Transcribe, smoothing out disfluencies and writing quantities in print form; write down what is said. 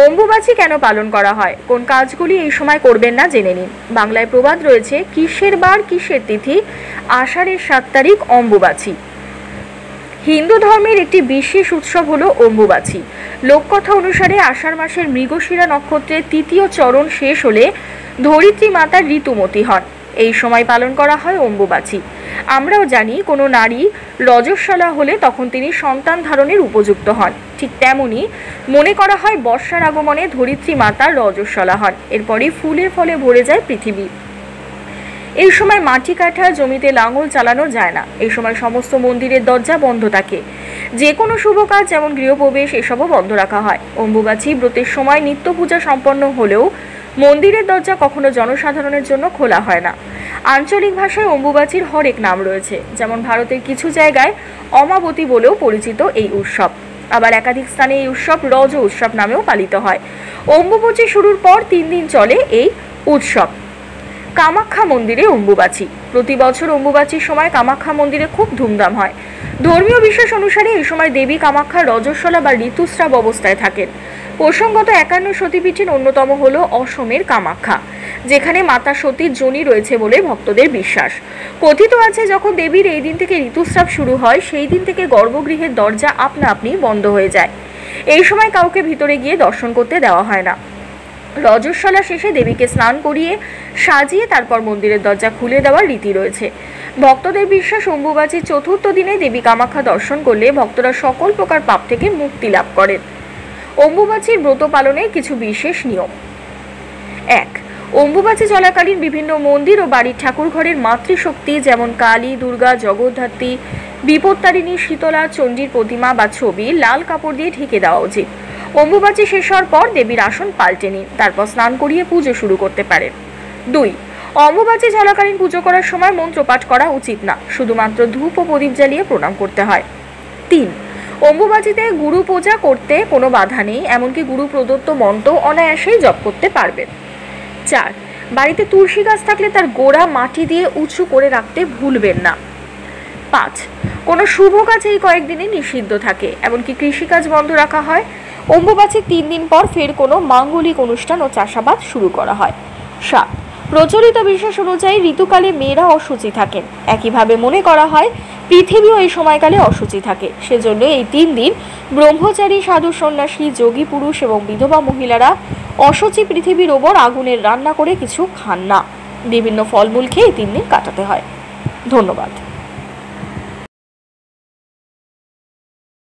অম্বুবাচী কেন পালন করা হয়, কোন কাজগুলি এই সময় করবেন না জেনে নিন। বাংলায় প্রবাদ রয়েছে, কিসের বার কিসের তিথি, আষাঢ়ের 7 তারিখ অম্বুবাচী। হিন্দু ধর্মের একটি বিশেষ উৎসব হলো অম্বুবাচী। লোককথা অনুসারে আষাঢ় মাসের মৃগশিরা নক্ষত্রের তৃতীয় চরণ শেষ হলে ধরিত্রী মাতা ঋতুমতী হন। এই সময় পালন করা হয় অম্বুবাচী। আমরাও জানি, কোনো নারী রজস্বলা হলে তখন তিনি সন্তান ধারণের উপযুক্ত হন। ঠিক তেমনি মনে করা হয় বর্ষার আগমনে ধরিত্রী মাতা রজস্বলা হন। এরপরই ফুলে ফলে ভরে যায় পৃথিবী। এই সময় মাটি কাটা জমিতে লাঙল চালানো যায় না। এই সময় সমস্ত মন্দিরের দরজা বন্ধ থাকে। যে কোনো শুভ কাজ যেমন গৃহপ্রবেশ এসবও বন্ধ রাখা হয়। অম্বুবাচী ব্রতের সময় নিত্য পূজা সম্পন্ন হলেও মন্দিরের দরজা কখনো জনসাধারণের জন্য খোলা হয় না। আঞ্চলিক ভাষায় অম্বুবাচীর হরেক নাম রয়েছে, যেমন ভারতের কিছু জায়গায় অমাবতী বলেও পরিচিত এই উৎসব। আবার একাধিক স্থানে এই উৎসব রজ উৎসব নামেও পালিত হয়। অম্বুবাচী শুরুর পর 3 দিন চলে এই উৎসব। কামাখ্যা মন্দিরে অম্বুবাচী। প্রতি বছর অম্বুবাচীর সময় কামাখ্যা মন্দিরে খুব ধুমধাম হয়। ধর্মীয় বিশ্বাস অনুসারে এই সময় দেবী কামাখ্যা রজস্বলা বা ঋতুস্রাব অবস্থায় থাকেন। প্রসঙ্গত 51 সতীপীঠের অন্যতম হল অসমের কামাখ্যা, যেখানে মাতা সতীর যোনি রয়েছে বলে ভক্তদের বিশ্বাস। কথিত আছে, যখন দেবীর এই দিন থেকে ঋতুস্রাব শুরু হয়, সেই দিন থেকে গর্ভগৃহের দরজা আপনা আপনি বন্ধ হয়ে যায়। এই সময় কাউকে ভিতরে গিয়ে দর্শন করতে দেওয়া হয় না। রজস্বলা শেষে দেবীকে স্নান করিয়ে সাজিয়ে তারপর মন্দিরের দরজা খুলে দেওয়ার রীতি রয়েছে। ভক্তদের বিশ্বাস, অম্বুবাচীর 4র্থ দিনে দেবী কামাখ্যা দর্শন করলে ভক্তরা সকল প্রকার পাপ থেকে মুক্তি লাভ করেন। অম্বুবাচীর ব্রত পালনের কিছু বিশেষ নিয়ম। 1. অম্বুবাচী চলাকালীন বিভিন্ন মন্দির ও বাড়ির ঠাকুর ঘরের মাতৃশক্তি যেমন কালী, দুর্গা, জগদ্ধাত্রী, বিপত্তারিণী, শীতলা, চণ্ডীর প্রতিমা বা ছবি লাল কাপড় দিয়ে ঢেকে দেওয়া উচিত। অম্বুবাচী শেষ হওয়ার পর দেবীর আসন পাল্টে নিন, তারপর স্নান করিয়ে পুজো শুরু করতে পারেন। 2. অম্বুবাচী চলাকালীন পুজো করার সময় মন্ত্রপাঠ করা উচিত না, শুধুমাত্র ধূপ ও প্রদীপ জ্বালিয়ে প্রণাম করতে হয়। 3. অম্বুবাচীতে গুরু পূজা করতে কোনো বাধা নেই, এমনকি গুরু প্রদত্ত মন্ত্র অনায়াসেই জপ করতে পারবেন। 4. বাড়িতে তুলসী গাছ থাকলে তার গোড়া মাটি দিয়ে উঁচু করে রাখতে ভুলবেন না। 5. কোনো শুভ কাজ এই কয়েকদিনই নিষিদ্ধ থাকে, এমনকি কৃষিকাজ বন্ধ রাখা হয়। অম্বুবাচীর 3 দিন পর ফের কোনো মাঙ্গলিক অনুষ্ঠান ও চাষাবাদ শুরু করা হয়। 7. প্রচলিত বিশ্বাস অনুযায়ী ঋতুকালে মেয়েরা অশুচি থাকেন। একইভাবে মনে করা হয় পৃথিবীও এই সময়কালে অশুচি থাকে। সেজন্য এই 3 দিন ব্রহ্মচারী, সাধু, সন্ন্যাসী, যোগী পুরুষ এবং বিধবা মহিলারা অশুচি পৃথিবীর ওপর আগুনের রান্না করে কিছু খান না। বিভিন্ন ফলমূল খেয়ে 3 দিন কাটাতে হয়। ধন্যবাদ।